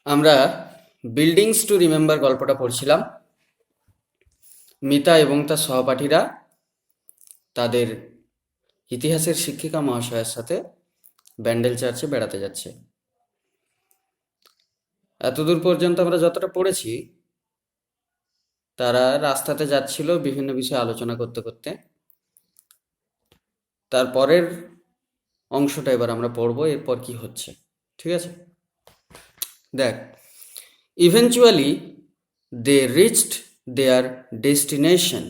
আমরা buildings to remember গল্পটা পড়ছিলাম। মিতা এবং তার সহপাঠীরা তাদের ইতিহাসের শিক্ষিকা মহাশয়ের সাথে ব্যান্ডেল চার্চে বেড়াতে যাচ্ছে। এতদূর পর্যন্ত আমরা যতটা পড়েছি, তারা রাস্তাতে যাচ্ছিল বিভিন্ন বিষয়ে আলোচনা করতে করতে। তারপরের অংশটা এবার আমরা পড়বো, এরপর কি হচ্ছে। ঠিক আছে, দেখ। Eventually they reached their destination.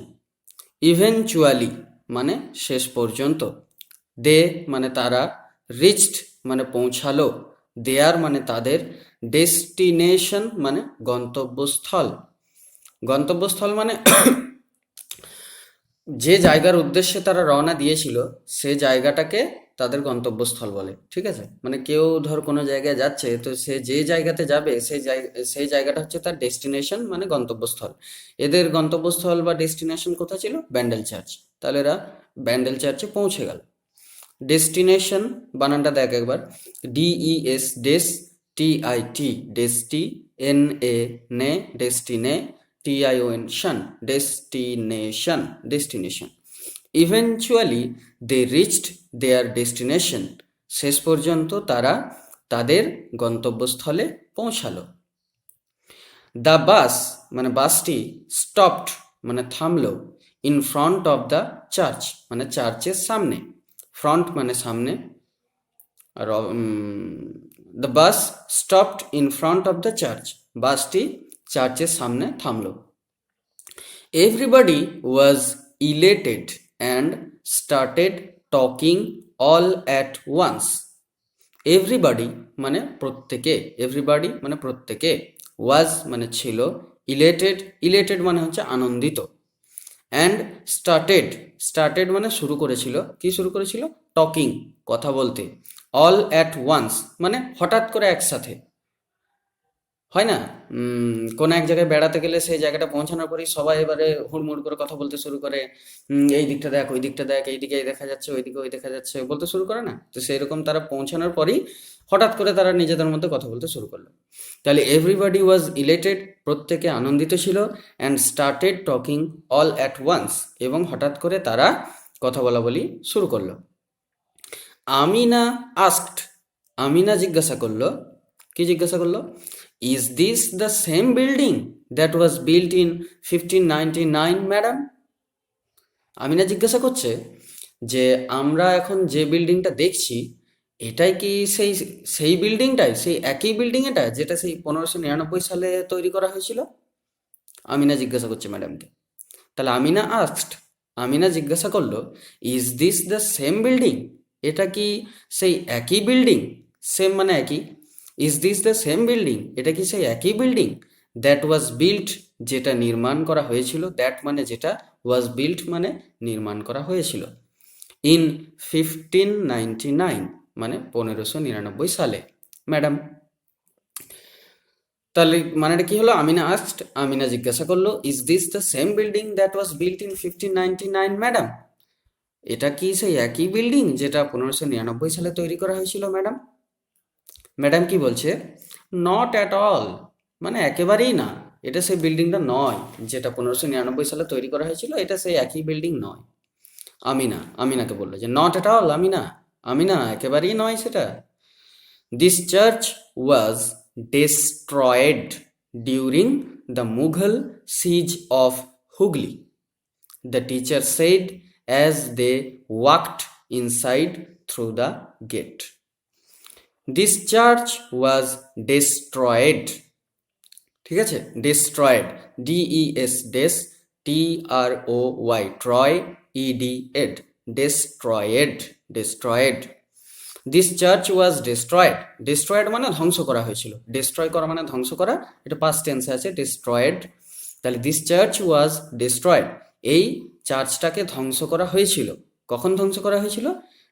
Eventually মানে শেষ পর্যন্ত, দে মানে তারা, রিচড মানে পৌঁছালো, দেয়ার মানে তাদের, ডেস্টিনেশন মানে গন্তব্যস্থল। গন্তব্যস্থল মানে যে জায়গার উদ্দেশ্যে তারা রওনা দিয়েছিল সে জায়গাটাকে তাদের গন্তব্যস্থল বলে। ঠিক আছে, মানে কেউ ধর কোনো জায়গায় যাচ্ছে, তো সে যে জায়গাতে যাবে সেই জায়গাটা হচ্ছে তার ডেস্টিনেশন মানে গন্তব্যস্থল। এদের গন্তব্যস্থল বা ডেস্টিনেশন কোথায় ছিল? ব্যান্ডেল চার্চ। তাহলে এরা ব্যান্ডেল চার্চে পৌঁছে গেল। ডেস্টিনেশন বানানটা দেখ একবার, DES, ডেস, TIT, ডেস্টি, NA নে, ডেস্টিনে, TION শন, destination, destination. Eventually they reached their destination, শেষ পর্যন্ত তারা তাদের গন্তব্যস্থলে পৌঁছালো। দ্য বাস মানে বাসটি, স্টপড মানে থামলো, in front of the church মানে চার্চের সামনে। ফ্রন্ট মানে সামনে, আর the bus stopped in front of the church, বাসটি চার্চের সামনে থামলো। Everybody was elated and started talking all at once. Everybody মানে প্রত্যেকে, এভরিবডি মানে প্রত্যেকে, ওয়াজ মানে ছিল, ইলেটেড, ইলেটেড মানে হচ্ছে আনন্দিত, অ্যান্ড স্টার্টেড, স্টার্টেড মানে শুরু করেছিল, কি শুরু করেছিল? টকিং, কথা বলতে। অল অ্যাট ওয়ান্স মানে হঠাৎ করে একসাথে, হয় না? কোনো এক জায়গায় বেড়াতে গেলে সেই জায়গাটা পৌঁছানোর পরেই সবাই এবারে হুড়মুড় করে কথা বলতে শুরু করে। এই দিকটা দেখ, ওই দিকটা দেখ, এইদিকে এই দেখা যাচ্ছে, ওইদিকে ওই দেখা যাচ্ছে, বলতে শুরু করে না? তো সেই রকম তারা পৌঁছানোর পরেই হঠাৎ করে তারা নিজেদের মধ্যে কথা বলতে শুরু করলো। তাহলে এভরিবডি ওয়াজ ইলেটেড, প্রত্যেকে আনন্দিত ছিল, and started talking all at once, এবং হঠাৎ করে তারা কথা বলা বলি শুরু করলো। আমিনা আস্কড, আমিনা জিজ্ঞাসা করলো, কি জিজ্ঞাসা করলো? Is this the same building that was built in 1599 madam? Amina জিজ্ঞাসা করছে যে আমরা এখন যে বিল্ডিংটা দেখছি, এটাই কি সেই সেই বিল্ডিংটাই, সেই একই বিল্ডিং এটা যেটা সেই 1599 সালে তৈরি করা হয়েছিল? আমিনা জিজ্ঞাসা করছে ম্যাডামকে। তাহলে আমিনা আস্কড, আমিনা জিজ্ঞাসা করলো, is this the same building? এটা কি সেই একই বিল্ডিং? সেম মানে একই। Is this the same building, এটা কি সেই একই বিল্ডিং? দ্যাট ওয়াজ বিল্ট, যেটা নির্মাণ করা হয়েছিল, দ্যাট মানে যেটা, ওয়াজ বিল্ট মানে নির্মাণ করা হয়েছিল, ইন 1599 মানে 1599 সালে ম্যাডাম। তাহলে মানেটা কি হলো? আমিনা আস্কড, আমিনা জিজ্ঞাসা করলো, is this the same building that was built in 1599 madam? এটা কি সেই একই বিল্ডিং যেটা 1599 সালে তৈরি করা হয়েছিল ম্যাডাম? ম্যাডাম কি বলছে? নট অ্যাট অল, মানে একেবারেই না, এটা সেই বিল্ডিংটা নয় যেটা 1599 সালে তৈরি করা হয়েছিল, এটা সেই একই বিল্ডিং নয়। আমিনাকে বললো যে নট অ্যাট অল, আমিনা একেবারেই নয় সেটা। This church was destroyed during the Mughal siege of Hooghly, the teacher said as they walked inside through the gate. This church was destroyed, ঠিক আছে, destroyed, DES, des, TROY, Troy, ED, destroyed, destroyed. This church was destroyed, destroyed মানে ধ্বংস করা হয়েছিল, destroy করা মানে ধ্বংস করা, এটা পাস্ট টেন্সে আছে, ডেস্ট্রয়েড। তাহলে দিস চার্চ ওয়াজ ডেস্ট্রয়েড, এই চার্চটাকে ধ্বংস করা হয়েছিল। কখন ধ্বংস করা হয়েছিল?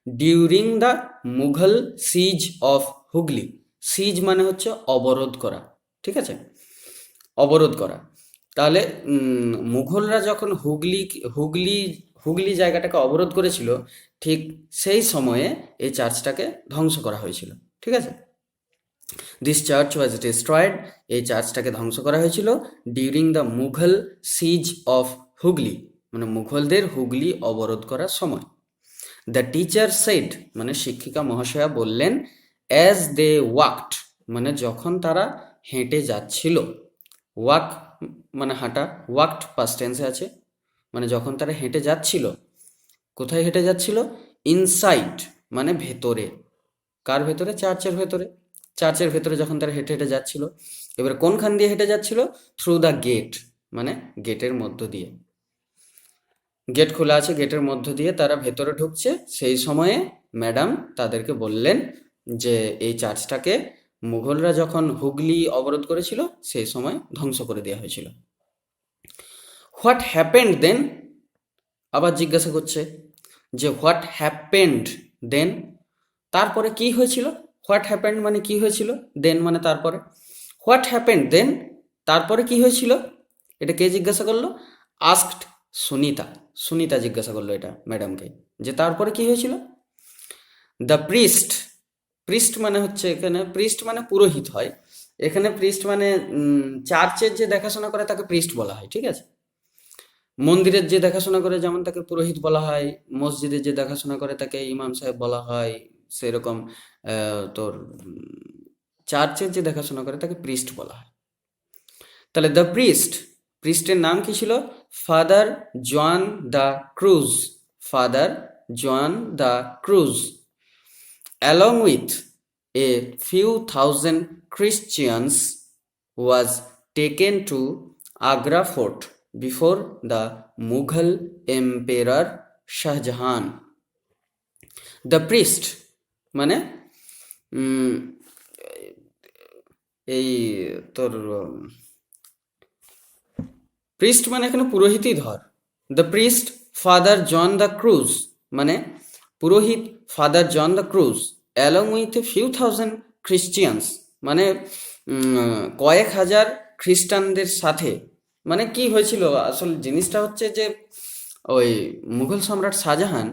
During the Mughal siege of Hooghly. Siege মানে হচ্ছে অবরোধ করা, ঠিক আছে, অবরোধ করা। তাহলে মুঘলরা যখন হুগলি হুগলি হুগলি জায়গাটাকে অবরোধ করেছিল, ঠিক সেই সময়ে এই চার্চটাকে ধ্বংস করা হয়েছিল, ঠিক আছে। দিস চার্চ ওয়াজ ডিস্ট্রয়েড, এই চার্চটাকে ধ্বংস করা হয়েছিল during the Mughal siege of Hooghly, মানে মুঘলদের হুগলি অবরোধ করার সময়। দ্য টিচার সেড, মানে শিক্ষিকা মহাশয়া বললেন, অ্যাজ দে ওয়াকড, মানে যখন তারা হেঁটে যাচ্ছিল। ওয়াক মানে হাঁটা, ওয়াকড পাস্ট টেন্সে আছে, মানে যখন তারা হেঁটে যাচ্ছিল। কোথায় হেঁটে যাচ্ছিল? ইনসাইড মানে ভেতরে। কার ভেতরে? চার্চের ভেতরে। চার্চের ভেতরে যখন তারা হেঁটে হেঁটে যাচ্ছিল, এবার কোনখান দিয়ে হেঁটে যাচ্ছিল? থ্রু দ্য গেট, মানে গেটের মধ্য দিয়ে। গেট খোলা আছে, গেটের মধ্য দিয়ে তারা ভেতরে ঢুকছে। সেই সময়ে ম্যাডাম তাদেরকে বললেন যে এই চার্চটাকে মুঘলরা যখন হুগলি অবরোধ করেছিল সেই সময় ধ্বংস করে দেওয়া হয়েছিল। হোয়াট হ্যাপেন্ড দেন, আবার জিজ্ঞাসা করছে যে হোয়াট হ্যাপেন্ড দেন, তারপরে কি হয়েছিল? হোয়াট হ্যাপেন্ড মানে কি হয়েছিল, দেন মানে তারপরে। হোয়াট হ্যাপেন্ড দেন, তারপরে কি হয়েছিল? এটা কে জিজ্ঞাসা করলো? আস্কড সুনিতা। সুনিতা জিজ্ঞাসা করলো এটা ম্যাডামকে, যে তারপরে কি হয়েছিল। দ্য প্রিস্ট, প্রিস্ট মানে হচ্ছে এখানে, প্রিস্ট মানে পুরোহিত হয়, এখানে প্রিস্ট মানে চার্চের যে দেখাশোনা করে তাকে প্রিস্ট বলা হয়, ঠিক আছে। মন্দিরের যে দেখাশোনা করে যেমন তাকে পুরোহিত বলা হয়, মসজিদের যে দেখাশোনা করে তাকে ইমাম সাহেব বলা হয়, সেরকম তোর চার্চের যে দেখাশোনা করে তাকে প্রিস্ট বলা হয়। তাহলে দ্য প্রিস্ট, প্রিস্টের নাম কি ছিল? Father Joan de Cruz, father Joan de Cruz, along with a few thousand Christians, was taken to Agra fort before the Mughal Emperor Shah Jahan. The priest মানে এই তোর প্রিস্ট মানে এখানে পুরোহিতই ধর। The priest father John the Cruz মানে পুরোহিত father John the Cruz, along with a few thousand Christians মানে কয়েক হাজার খ্রিস্টানদের সাথে। মানে কি হয়েছিল আসল জিনিসটা হচ্ছে যে ওই মুঘল সম্রাট শাহজাহান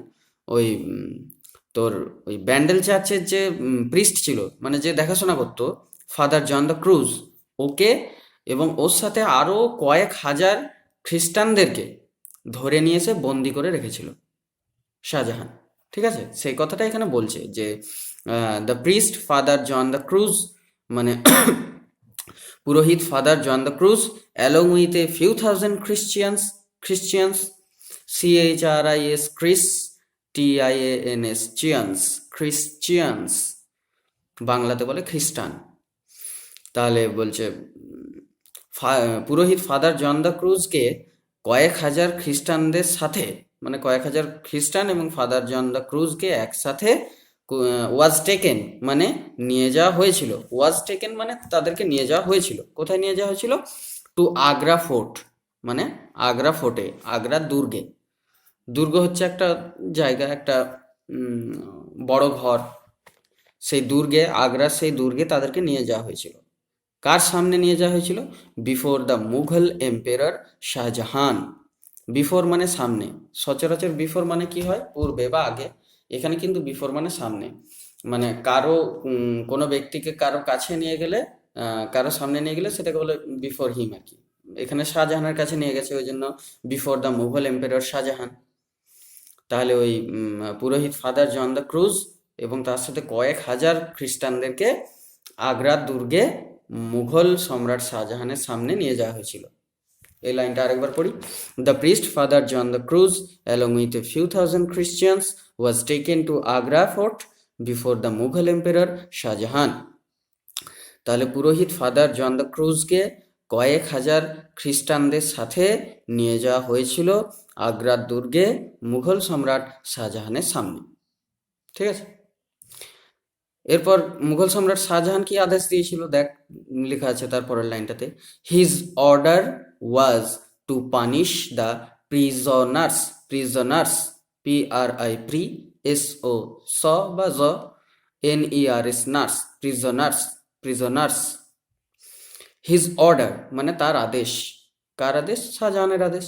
ওই তোর ওই ব্যান্ডেল চার্চের যে প্রিস্ট ছিল, মানে যে দেখাশোনা করতো, ফাদার জন দ্য ক্রুজ, ওকে এবং ওর সাথে আরও কয়েক হাজার খ্রিস্টানদেরকে ধরে নিয়ে এসে বন্দি করে রেখেছিল শাহজাহান, ঠিক আছে। সেই কথাটা এখানে বলছে যে the priest father John the Cruz মানে পুরোহিত father John the Cruz along with a few thousand Christians CHRIS Chris TIANS চিয়ান্স, Christians বাংলাতে বলে খ্রিস্টান। তাহলে বলছে পুরোহিত ফাদার জন দ্য ক্রুজকে কয়েক হাজার খ্রিস্টানদের সাথে, মানে কয়েক হাজার খ্রিস্টান এবং ফাদার জন দ্য ক্রুজকে একসাথে ওয়াজ টেকেন মানে নিয়ে যাওয়া হয়েছিল। ওয়াজ টেকেন মানে তাদেরকে নিয়ে যাওয়া হয়েছিল। কোথায় নিয়ে যাওয়া হয়েছিল? টু আগ্রা ফোর্ট, মানে আগ্রা ফোর্টে, আগ্রা দুর্গে। দুর্গ হচ্ছে একটা জায়গা, একটা বড় ঘর। সেই দুর্গে, আগ্রার সেই দুর্গে তাদেরকে নিয়ে যাওয়া হয়েছিল। কার সামনে নিয়ে যাওয়া হয়েছিল? Before the Mughal emperor Shahjahan. Before মানে সামনে, সচরাচর বিফোর মানে কি হয়? পূর্বে বা আগে। এখানে কিন্তু বিফোর মানে সামনে, মানে কারো কোনো ব্যক্তিকে কারো কাছে নিয়ে গেলে, কারো সামনে নিয়ে গেলে সেটাকে বলে বিফোর হিম আর কি। এখানে শাহজাহানের কাছে নিয়ে গেছে, ওই জন্য before the Mughal emperor Shahjahan. তাহলে ওই পুরোহিত ফাদার জন দ্য ক্রুজ এবং তার সাথে কয়েক হাজার খ্রিস্টানদেরকে আগ্রা দুর্গে মুঘল সম্রাট শাহজাহানের সামনে নিয়ে যাওয়া হয়েছিল। এই লাইনটা আরেকবার পড়ি। The priest father John the Cruz along with a few thousand Christians was taken to Agra fort before the Mughal emperor Shahjahan. তাহলে পুরোহিত ফাদার জন দ্য ক্রুজকে কয়েক হাজার খ্রিস্টানদের সাথে নিয়ে যাওয়া হয়েছিল আগ্রার দুর্গে মুঘল সম্রাট শাহজাহানের সামনে, ঠিক আছে। এরপর মুঘল সম্রাট শাহজাহান কি আদেশ দিয়েছিল দেখ, লেখা আছে তারপরের লাইনটাতে, his order was to punish the prisoners, prisoners PRI pri SO স বা জ NERS ners, prisoners, prisoners. His order মানে তার আদেশ। কার আদেশ? শাহজাহানের আদেশ।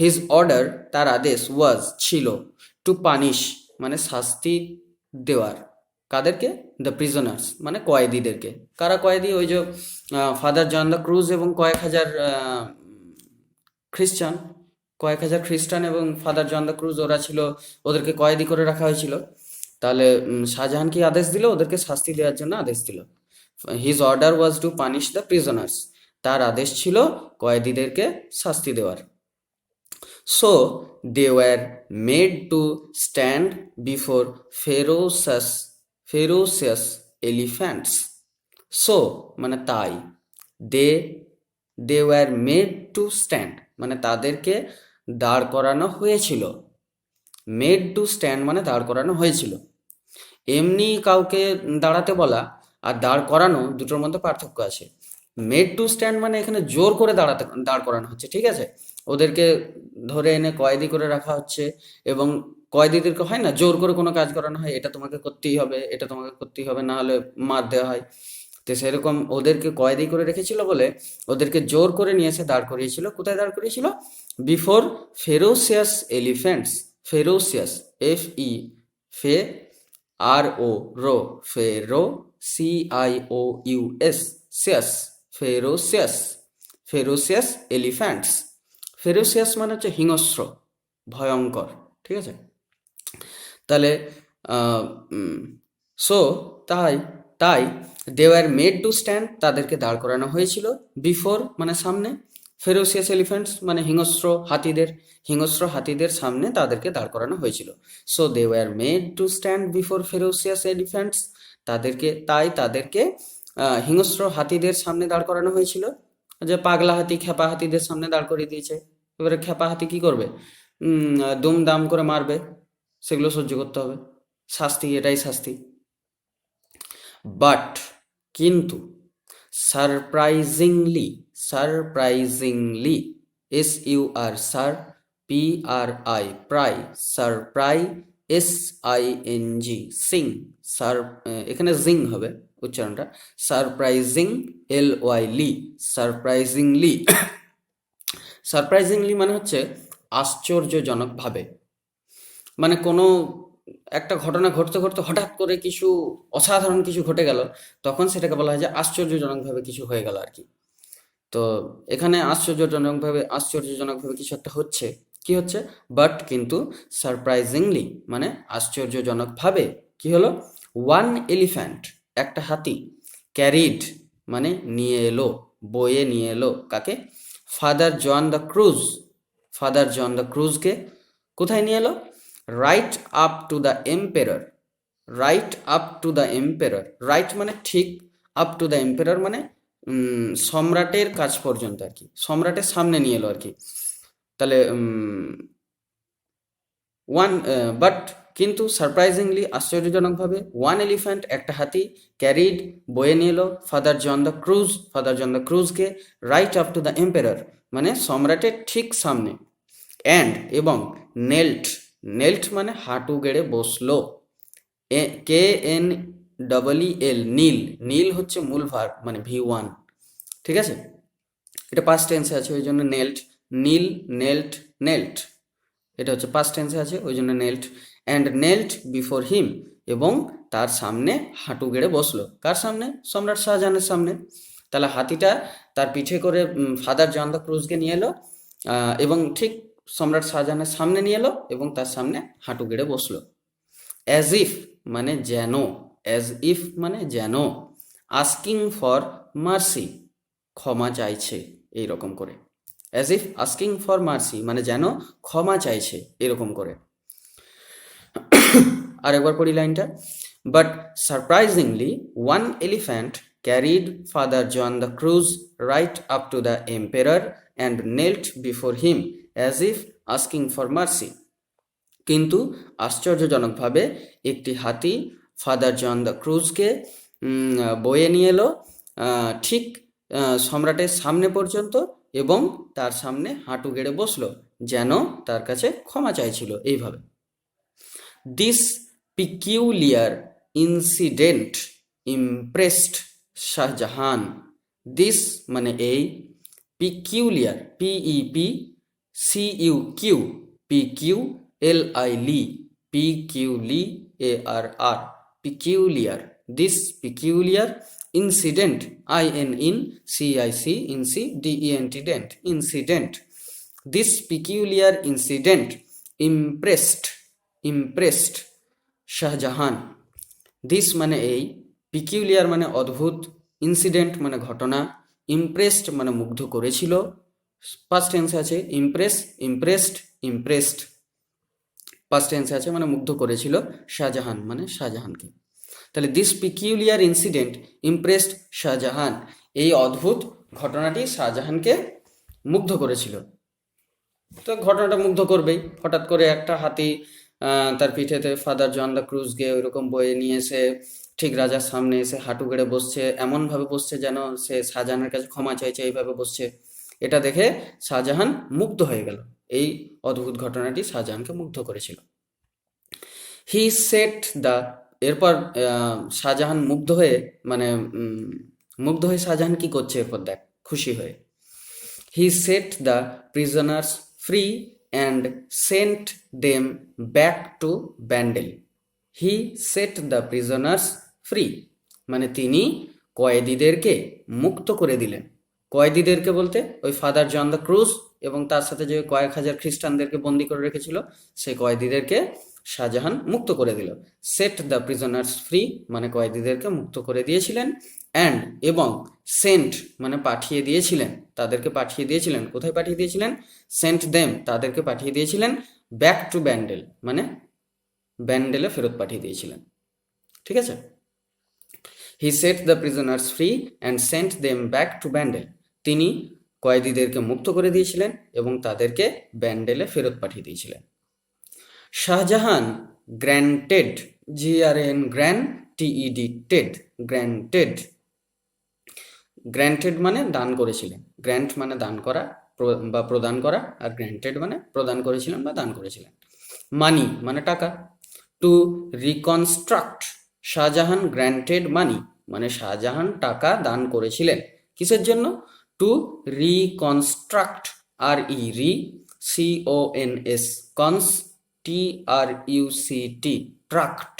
হিজ অর্ডার তার আদেশ, ওয়াজ ছিল, টু পানিশ মানে শাস্তি দেওয়ার। কাদেরকে? দ্য প্রিজনার্স মানে কয়েদিদেরকে। কারা কয়েদি? ওই যে ফাদার জন দ্য ক্রুজ এবং কয়েক হাজার খ্রিস্টান, কয়েক হাজার খ্রিস্টান এবং ফাদার জন দ্য ক্রুজ, ওরা ছিল, ওদেরকে কয়েদি করে রাখা হয়েছিল। তাহলে শাহজাহান কি আদেশ দিল? ওদেরকে শাস্তি দেওয়ার জন্য আদেশ দিল। His order was to punish the prisoners, তার আদেশ ছিল কয়েদিদেরকে শাস্তি দেওয়ার। So they were made to stand before ferocious elephants. So মানে তাই, they they were made to stand মানে তাদেরকে দাঁড় করানো হয়েছিল। মেড টু স্ট্যান্ড মানে দাঁড় করানো হয়েছিল। এমনি কাউকে দাঁড়াতে বলা আর দাঁড় করানো দুটোর মধ্যে পার্থক্য আছে। মেড টু স্ট্যান্ড মানে এখানে জোর করে দাঁড় করানো হচ্ছে, ঠিক আছে? ওদেরকে ধরে এনে কয়েদি করে রাখা হচ্ছে, এবং কয়েদিদেরকে হয় না জোর করে কোনো কাজ করানো হয়, এটা তোমাকে করতেই হবে, এটা তোমাকে করতেই হবে, না হলে মার দেওয়া হয়। তো সেরকম ওদেরকে কয়েদি করে রেখেছিল বলে ওদেরকে জোর করে নিয়ে এসে দাঁড় করিয়েছিল। কোথায় দাঁড় করিয়েছিল? Before ferocious elephants. Ferocious, FE, fe, RO, ro, fero, CIOUS, cious, ferocious, ferocious elephants. Ferocious মানে হচ্ছে হিংস্র, ভয়ঙ্কর, ঠিক আছে? তাহলে সো তাই তাই they were made to stand, তাদেরকে দাঁড় করানো হয়েছিল। বিফোর মানে সামনে, ফেরোসিয়াস এলিফ্যান্টস মানে হিংস্র হাতিদের সামনে তাদেরকে দাঁড় করানো হয়েছিল। So they were made to stand before ferocious elephants, তাদেরকে হিংস্র হাতিদের সামনে দাঁড় করানো হয়েছিল। যে পাগলা হাতি, খেপা হাতিদের সামনে দাঁড় করিয়ে দিয়েছে। এবারে খেপা হাতি কি করবে? দুমদাম করে মারবে, সেগুলো সহ্য করতে হবে, শাস্তি, এটাই শাস্তি। বাট কিন্তু, সারপ্রাইজিংলি, SUR, সার, PRI, প্রাই, SING, সিং, এখানে জিং হবে উচ্চারণটা, সারপ্রাইজিং, LY, সারপ্রাইজিংলি। সারপ্রাইজিংলি মানে হচ্ছে আশ্চর্যজনকভাবে, মানে কোনো একটা ঘটনা ঘটতে ঘটতে হঠাৎ করে কিছু অসাধারণ কিছু ঘটে গেল, তখন সেটাকে বলা হয় যে আশ্চর্যজনকভাবে কিছু হয়ে গেল আর কি। তো এখানে আশ্চর্যজনকভাবে কিছু একটা হচ্ছে, কি হচ্ছে? বাট কিন্তু, সারপ্রাইজিংলি মানে আশ্চর্যজনকভাবে কি হলো? ওয়ান এলিফ্যান্ট, একটা হাতি, ক্যারিড মানে নিয়ে এলো, বয়ে নিয়ে এলো, কাকে? ফাদার জন দ্য ক্রুজকে কোথায় নিয়ে এলো? Right up to the emperor. Right মানে ঠিক, আপ টু দ্য এম্পেরর মানে সম্রাটের কাছ পর্যন্ত আর কি, সম্রাটের সামনে নিয়ে এলো আর কি। তাহলে বাট কিন্তু, সারপ্রাইজিংলি আশ্চর্যজনকভাবে, ওয়ান এলিফ্যান্ট একটা হাতি, ক্যারিড বয়ে নিয়ে এলো, ফাদার জন দ্য ক্রুজকে, right up to the emperor মানে সম্রাটের ঠিক সামনে, অ্যান্ড এবং নেল্ট মানে হাঁটু গেড়ে বসলো, KNEEL, নীল হচ্ছে মূল ভার্ব মানে V1, ঠিক আছে? এটা পাস্ট টেন্সে আছে ওই জন্য নেল্ট, এটা হচ্ছে পাস্ট টেন্সে আছে ওই জন্য নেল্ট। অ্যান্ড নেল্ট বিফোর হিম, এবং তার সামনে হাঁটু গেড়ে বসলো। কার সামনে? সম্রাট শাহজাহানের সামনে। তাহলে হাতিটা তার পিঠে করে ফাদার জন দ্য ক্রুজকে নিয়ে এলো, এবং ঠিক সম্রাট শাহজাহানের সামনে নিয়ে এলো, এবং তার সামনে হাঁটু গেড়ে বসলো। অ্যাজ ইফ মানে যেন, আস্কিং ফর মার্সি ক্ষমা চাইছে, এইরকম করে। As if asking for mercy মানে যেন ক্ষমা চাইছে, এরকম করে। আরেকবার পড়ি লাইনটা। But surprisingly one elephant carried Father John the Cruz right up to the emperor and knelt before him as if asking for mercy. কিন্তু আশ্চর্যজনকভাবে একটি হাতি ফাদার জন দ্য ক্রুজকে বয়ে নিয়ে এলো ঠিক সম্রাটের সামনে পর্যন্ত, এবং তার সামনে হাঁটু গেড়ে বসলো, যেন তার কাছে ক্ষমা চাইছিল, এইভাবে। This peculiar incident impressed Shahjahan. This মানে এই, peculiar, PEPCUQ, PQLIL, PQLIARR, peculiar, this peculiar incident, incident, incident, this peculiar incident impressed Shahjahan. This মানে এই, পিকিউলিয়ার মানে অদ্ভুত, ইনসিডেন্ট মানে ঘটনা, ইমপ্রেসড মানে মুগ্ধ করেছিল, পাস্ট টেন্সে আছে ইমপ্রেসড পাস্ট টেন্সে আছে মানে মুগ্ধ করেছিল শাহজাহান মানে শাহজাহানকে। তাহলে this peculiar incident impressed Shahjahan, এই অদ্ভুত ঘটনাটি শাহজাহানকে মুগ্ধ করেছিল। তো ঘটনাটা মুগ্ধ করবেই, হঠাৎ করে একটা হাতি তার পিঠেতে ফাদার জন দ্য ক্রুজকে ওইরকম বয়ে নিয়ে এসে ঠিক রাজার সামনে এসে হাঁটু গেড়ে বসছে, এমনভাবে বসছে যেন সে শাহজাহানের কাছে ক্ষমা চাইছে, এইভাবে বসছে। এটা দেখে শাহজাহান মুগ্ধ হয়ে গেল। এই অদ্ভুত ঘটনাটি শাহজাহানকে মুগ্ধ করেছিল। হি সেট দ্য, এরপর শাহজাহান মুগ্ধ হয়ে শাহজাহান কি করছে এরপর দেখ, খুশি হয়ে। He set the prisoners free and sent them back to Bandel. He set the prisoners free, মানে তিনি কয়েদিদেরকে মুক্ত করে দিলেন। কয়েদিদেরকে বলতে ওই ফাদার জন দ্য ক্রুজ এবং তার সাথে যে কয়েক হাজার খ্রিস্টানদেরকে বন্দি করে রেখেছিল সেই কয়েদিদেরকে শাহজাহান মুক্ত করে দিল। সেট দ্য প্রিজনার্স ফ্রি মানে কয়েদিদেরকে মুক্ত করে দিয়েছিলেন, অ্যান্ড এবং সেন্ট মানে পাঠিয়ে দিয়েছিলেন, তাদেরকে পাঠিয়ে দিয়েছিলেন। কোথায় পাঠিয়ে দিয়েছিলেন? সেন্ট দেম, তাদেরকে পাঠিয়ে দিয়েছিলেন ব্যাক টু ব্যান্ডেল, মানে ব্যান্ডেলে ফেরত পাঠিয়ে দিয়েছিলেন। ঠিক আছে, he set the prisoners free and sent them back to Bandel, তিনি কয়েদিদেরকে মুক্ত করে দিয়েছিলেন এবং তাদেরকে ব্যান্ডেলে ফেরত পাঠিয়ে দিয়েছিলেন। Shahjahan granted, GRAN grand TED Ted, granted, granted মানে দান করেছিলেন, গ্র্যান্ট মানে দান করা বা প্রদান করা, আর গ্র্যান্টেড মানে প্রদান করেছিলেন বা দান করেছিলেন। মানি মানে টাকা। To reconstruct, Shah Jahan granted money মানে শাহজাহান টাকা দান করেছিলেন। কিসের জন্য? To reconstruct, RECONS, cons TRUCT, truct,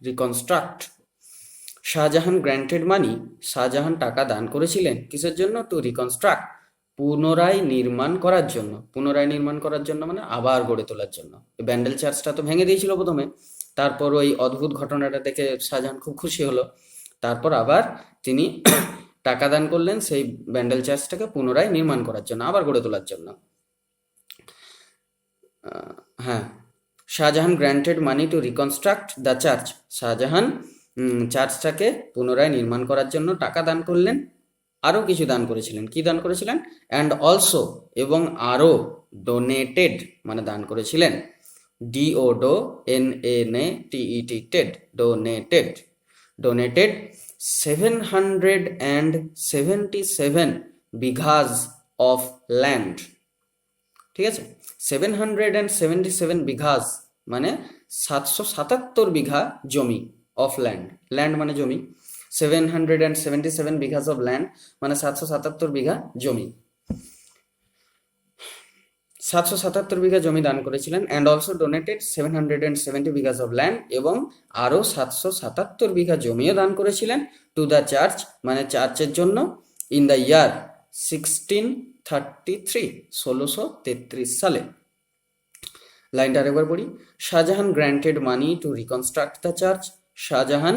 reconstruct. Shah Jahan granted money, Shah Jahan টাকা দান করেছিলেন কিসের জন্য? টু রিকনস্ট্রাক্ট, পুনরায় নির্মাণ করার জন্য। পুনরায় নির্মাণ করার জন্য মানে আবার গড়ে তোলার জন্য। ব্যান্ডেল চার্চটা তো ভেঙে দিয়েছিল প্রথমে, তারপর ওই অদ্ভুত ঘটনাটা দেখে শাহজাহান খুব খুশি হলো, তারপর আবার তিনি টাকা দান করলেন সেই ব্যান্ডেল চার্চটাকে পুনরায় নির্মাণ করার জন্য, আবার গড়ে তোলার জন্য। হ্যাঁ, Shah Jahan granted money to reconstruct the church, Shah Jahan চার্চটাকে পুনরায় নির্মাণ করার জন্য টাকা দান করলেন। আরও কিছু দান করেছিলেন। কি দান করেছিলেন? অ্যান্ড অলসো, এবং আরও, ডোনেটেড মানে দান করেছিলেন, DONATED ted, donated 777 bighas of land. ঠিক আছে, 777 বিঘাস মানে 777 বিঘা জমি, অফ ল্যান্ড, ল্যান্ড মানে জমি, 777 বিঘাস অফ ল্যান্ড মানে 777 বিঘা জমি, 777 বিঘা জমি দান করেছিলেন। And also donated 770 bighas of land, এবং আরও 777 বিঘা জমিও দান করেছিলেন। টু দ্য চার্চ মানে চার্চের জন্য। ইন দ্য ইয়ার 1633, 1633 সালে। লাইনটা আরেকবার পড়ি। Shahjahan granted money to reconstruct the church, Shahjahan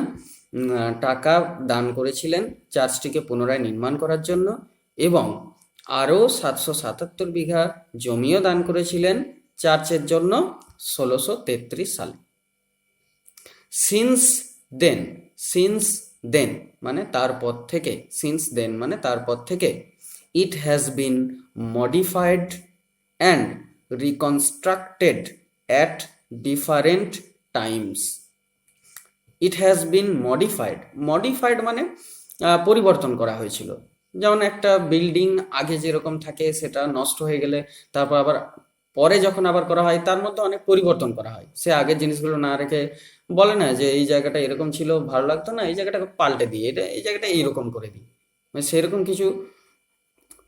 টাকা দান করেছিলেন চার্চটিকে পুনরায় নির্মাণ করার জন্য, এবং আরও 777 বিঘা জমিও দান করেছিলেন চার্চের জন্য 1633 সালে। সিন্স দেন মানে তারপর থেকে, সিন্স দেন মানে তারপর থেকে, it has been modified and reconstructed at different times. It has been modified মানে পরিবর্তন করা হয়েছিল। যেমন একটা বিল্ডিং আগে যেরকম থাকে সেটা নষ্ট হয়ে গেলে তারপর আবার পরে যখন আবার করা হয় তার মধ্যে অনেক পরিবর্তন করা হয়। সে আগের জিনিসগুলো না রেখে বলে না যে এই জায়গাটা এরকম ছিল, ভালো লাগতো না, এই জায়গাটাকে পাল্টে দিই, এই জায়গাটা এইরকম করে দিই, মানে সেরকম কিছু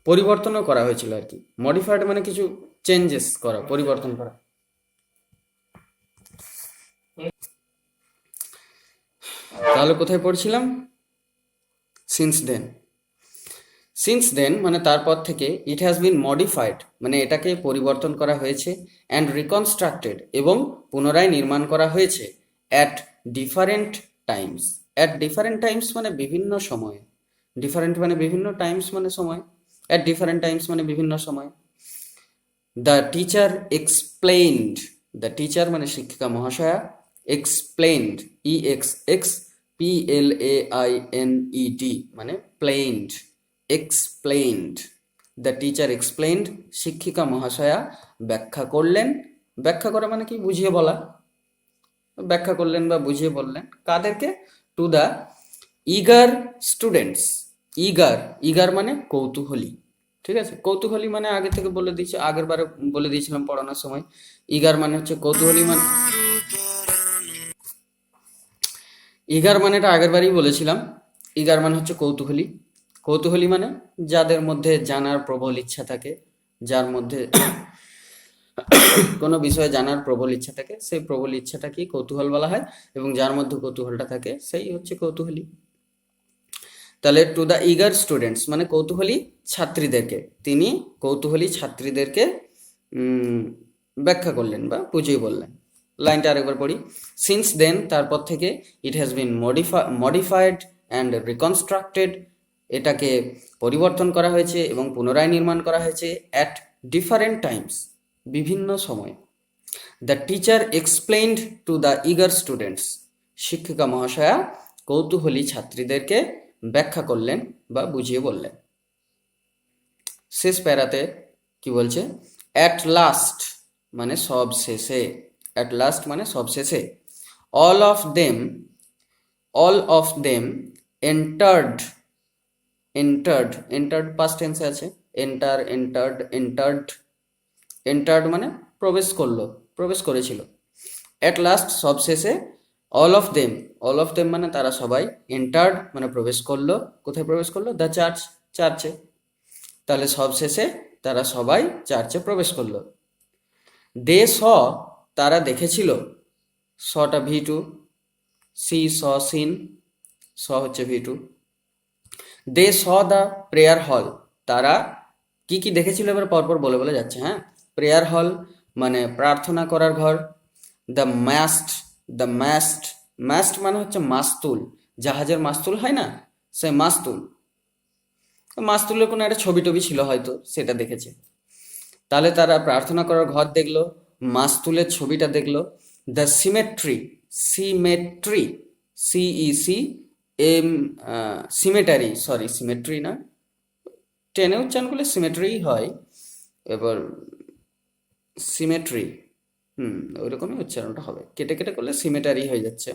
পরিবর্তনও করা হয়েছিল আর কি। মডিফাইড মানে কিছু চেঞ্জেস করা, পরিবর্তন করা। তাহলে কোথায় পড়ছিলাম? Since then. সিন্স দেন মানে তারপর থেকে, ইট হ্যাজ বিন মডিফাইড মানে এটাকে পরিবর্তন করা হয়েছে, অ্যান্ড রিকনস্ট্রাক্টেড এবং পুনরায় নির্মাণ করা হয়েছে, at different Times. At different Times মানে বিভিন্ন সময়ে, ডিফারেন্ট মানে বিভিন্ন, টাইমস মানে সময়, অ্যাট ডিফারেন্ট টাইমস মানে বিভিন্ন সময়। The teacher explained, the teacher মানে শিক্ষিকা মহাশয়া, এক্সপ্লেইনড, EXPLAINED মানে প্লেইনড, এক্সপ্লেইনড। দ্য টিচার এক্সপ্লেইনড, শিক্ষিকা মহাশয়া ব্যাখ্যা করলেন। ব্যাখ্যা করা মানে কি? বুঝিয়ে বলা। ব্যাখ্যা করলেন বা বুঝিয়ে বললেন কাদেরকে? To the eager students. Eager, eager মানে কৌতূহলী, ঠিক আছে? কৌতূহলী মানে আগে থেকে বলে দিয়েছি, আগের বারে বলে দিয়েছিলাম পড়ানোর সময়। ইগার মানে হচ্ছে কৌতূহলী, মানে ইগার মানেটা আগের বারেই বলেছিলাম। ইগার মানে হচ্ছে কৌতূহলী। কৌতূহলী মানে যাদের মধ্যে জানার প্রবল ইচ্ছা থাকে, যার মধ্যে কোনো বিষয়ে জানার প্রবল ইচ্ছা থাকে, সেই প্রবল ইচ্ছাটাকেই কৌতূহল বলা হয়, এবং যার মধ্যে কৌতূহলটা থাকে সেই হচ্ছে কৌতূহলী। তাহলে টু দ্য ইগার স্টুডেন্টস মানে কৌতূহলী ছাত্রীদেরকে, তিনি কৌতূহলী ছাত্রীদেরকে ব্যাখ্যা করলেন বা বুঝিয়ে বললেন। লাইনটা আরেকবার পড়ি। সিন্স দেন তারপর থেকে, it has been modified and reconstructed এটাকে পরিবর্তন করা হয়েছে এবং পুনরায় নির্মাণ করা হয়েছে, অ্যাট ডিফারেন্ট টাইমস বিভিন্ন সময়। The teacher explained to the eager students, শিক্ষিকা মহাশয়া কৌতূহলী ছাত্রীদেরকে ব্যাখ্যা করলেন বা বুঝিয়ে বললেন। শেষ প্যারাতে কি বলছে? অ্যাট লাস্ট মানে সব শেষে, অ্যাট লাস্ট মানে সব শেষে, all of them entered, entered past টেন্সে আছে, এন্টার্ড মানে প্রবেশ করলো, প্রবেশ করেছিল। অ্যাট লাস্ট সব শেষে, অল অফ দেম মানে তারা সবাই, এন্টার্ড মানে প্রবেশ করলো। কোথায় প্রবেশ করলো? দ্য চার্চ, চার্চে। তাহলে সব শেষে তারা সবাই চার্চে প্রবেশ করলো। দে স তারা দেখেছিল, সটা V2, সিন, স হচ্ছে V2। They saw the prayer হল, তারা কি কি দেখেছিল এবার পরপর বলে বলে যাচ্ছে। হ্যাঁ, প্রেয়ার হল মানে প্রার্থনা করার ঘর। দ্য মাস্ট মানে হচ্ছে মাস্তুল, জাহাজের মাস্তুল হয় না, সে মাস্তুলের কোনো একটা ছবি টবি ছিল হয়তো, সেটা দেখেছে। তাহলে তারা প্রার্থনা করার ঘর দেখলো, মাস্তুলের ছবিটা দেখলো। দ্য সিমেট্রি, CECM, সিমেট্রি না, টেনে উচ্চারণ করলে সিমেট্রি হয়। এবার সিমেট্রি, ওইরকমই উচ্চারণটা হবে, কেটে কেটে করলে সিমেটারি হয়ে যাচ্ছে।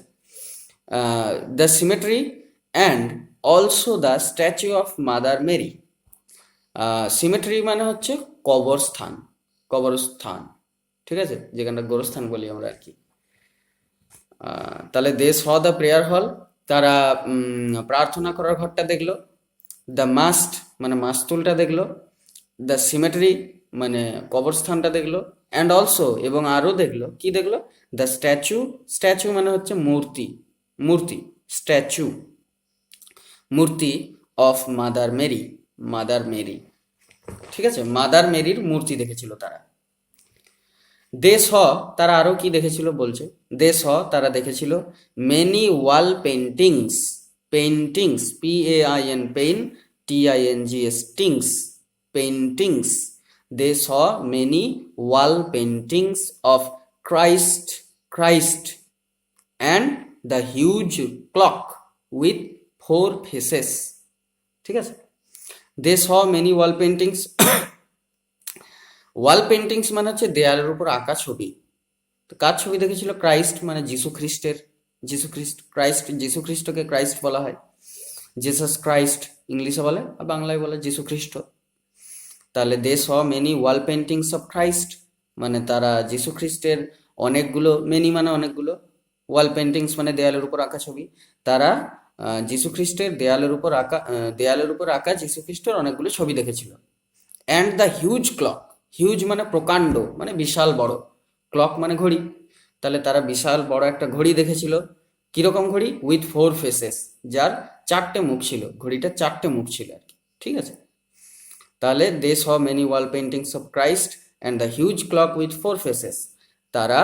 The cemetery and also the statue of mother Mary. Cemetery মানে হচ্ছে কবরস্থান, ঠিক আছে, যেখানটা গোরস্থান বলি আমরা আর কি। তাহলে দে স দ্য প্রেয়ার হল, তারা প্রার্থনা করার ঘরটা দেখলো। দ্য মাস্ট মানে মাস্তুলটা দেখলো। দ্য সিমেট্রি মানে কবরস্থানটা দেখলো। অ্যান্ড অলসো এবং আরও দেখলো, কি দেখলো? দ্য স্ট্যাচু মানে হচ্ছে মূর্তি, মূর্তি অফ মাদার মেরি, ঠিক আছে, মাদার মেরির মূর্তি দেখেছিল তারা। দে স তারা আরও কি দেখেছিল বলছে, দে স তারা দেখেছিল many wall paintings, PAIN TINGS paintings. They saw many wall paintings of Christ and the huge clock with 4 faces, ঠিক আছে। They saw many wall paintings, wall paintings মানে হচ্ছে দেয়ালের উপর আঁকা ছবি। তো কার ছবি দেখেছিল? ক্রাইস্ট মানে যীশু খ্রিস্টকে ক্রাইস্ট বলা হয়, জেসাস ক্রাইস্ট ইংলিশে বলে, আর বাংলায় বলে যীশু খ্রিস্ট। তাহলে they saw many wall paintings of Christ মানে তারা যীশু খ্রিস্টের মেনি মানে অনেকগুলো, ওয়াল পেন্টিংস মানে দেয়ালের উপর আঁকা ছবি। তারা যীশু খ্রিস্টের দেয়ালের উপর আঁকা যীশু খ্রিস্টের অনেকগুলো ছবি দেখেছিল। অ্যান্ড দ্য হিউজ মানে প্রকাণ্ড মানে বিশাল বড়, ক্লক মানে ঘড়ি, তাহলে তারা বিশাল বড় একটা ঘড়ি দেখেছিল। কিরকম ঘড়ি? উইথ 4 ফেসেস, যার 4টে মুখ ছিল, ঘড়িটা 4টে মুখ ছিল আর কি, ঠিক আছে। তাহলে they saw many wall paintings of Christ and the huge clock with 4 faces, তারা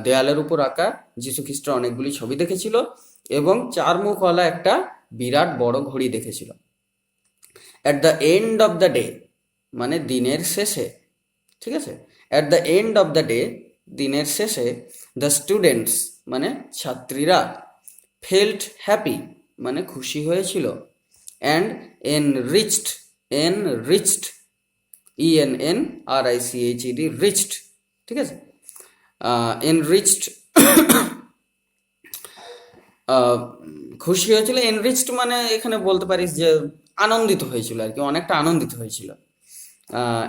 দেয়ালের উপর আঁকা যীশু খ্রিস্টের অনেকগুলি ছবি দেখেছিল এবং 4 মুখওয়ালা একটা বিরাট বড় ঘড়ি দেখেছিল। At the end of the day, মানে দিনের শেষে, ঠিক আছে, at the end of the day, দিনের শেষে, দ্য স্টুডেন্টস মানে ছাত্রীরা, ফেল্ট হ্যাপি মানে খুশি হয়েছিল, and enriched, enriched, ENNRICHED, reached, ঠিক আছে, এনরিচড, খুশি হয়েছিল। এনরিচড মানে এখানে বলতে পারিস যে আনন্দিত হয়েছিল আর কি, অনেকটা আনন্দিত হয়েছিল।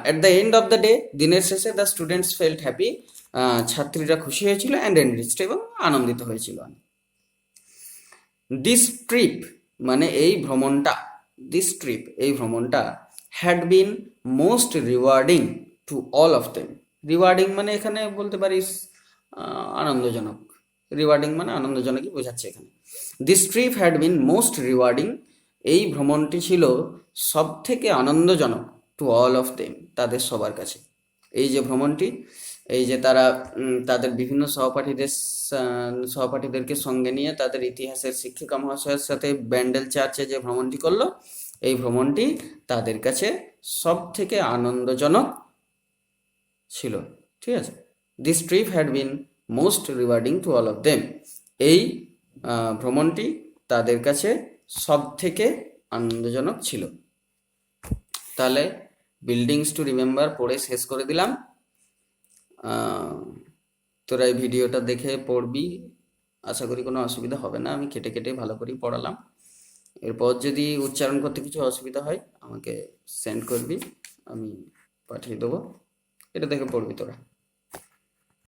At the end of the day, দিনের শেষে, দ্য স্টুডেন্টস ফেল্ট হ্যাপি, ছাত্রীরা খুশি হয়েছিল, অ্যান্ড এনরিচড এবং আনন্দিত হয়েছিল। দিস ট্রিপ মানে এই ভ্রমণটা, দিস ট্রিপ এই ভ্রমণটা, had been most rewarding to all of them. Rewarding মানে এখানে বলতে পারিস আনন্দজনক, রিওয়ার্ডিং মানে আনন্দজনকই বোঝাচ্ছে এখানে। This trip had been most rewarding, এই ভ্রমণটি ছিল সব থেকে আনন্দজনক, টু অল অফ দেম, তাদের সবার কাছে। এই যে ভ্রমণটি, এই যে তারা তাদের বিভিন্ন সহপাঠীদেরকে সঙ্গে নিয়ে তাদের ইতিহাসের শিক্ষিকা মহাশয়ের সাথে ব্যান্ডেল চার্চে যে ভ্রমণটি করলো, এই ভ্রমণটি তাদের কাছে সব থেকে আনন্দজনক ছিল, ঠিক আছে। This trip had been most rewarding to all of them, এই ভ্রমণটি তাদের কাছে সব থেকে আনন্দজনক ছিল। তাহলে বিল্ডিংস টু রিমেম্বার পড়ে শেষ করে দিলাম। তোরা এই ভিডিওটা দেখে পড়বি, আশা করি কোনো অসুবিধা হবে না, আমি কেটে কেটে ভালো করেই পড়ালাম। এরপর যদি উচ্চারণ করতে কিছু অসুবিধা হয় আমাকে সেন্ড করবি, আমি পাঠিয়ে দেবো, এটা দেখে পড়বি তোরা।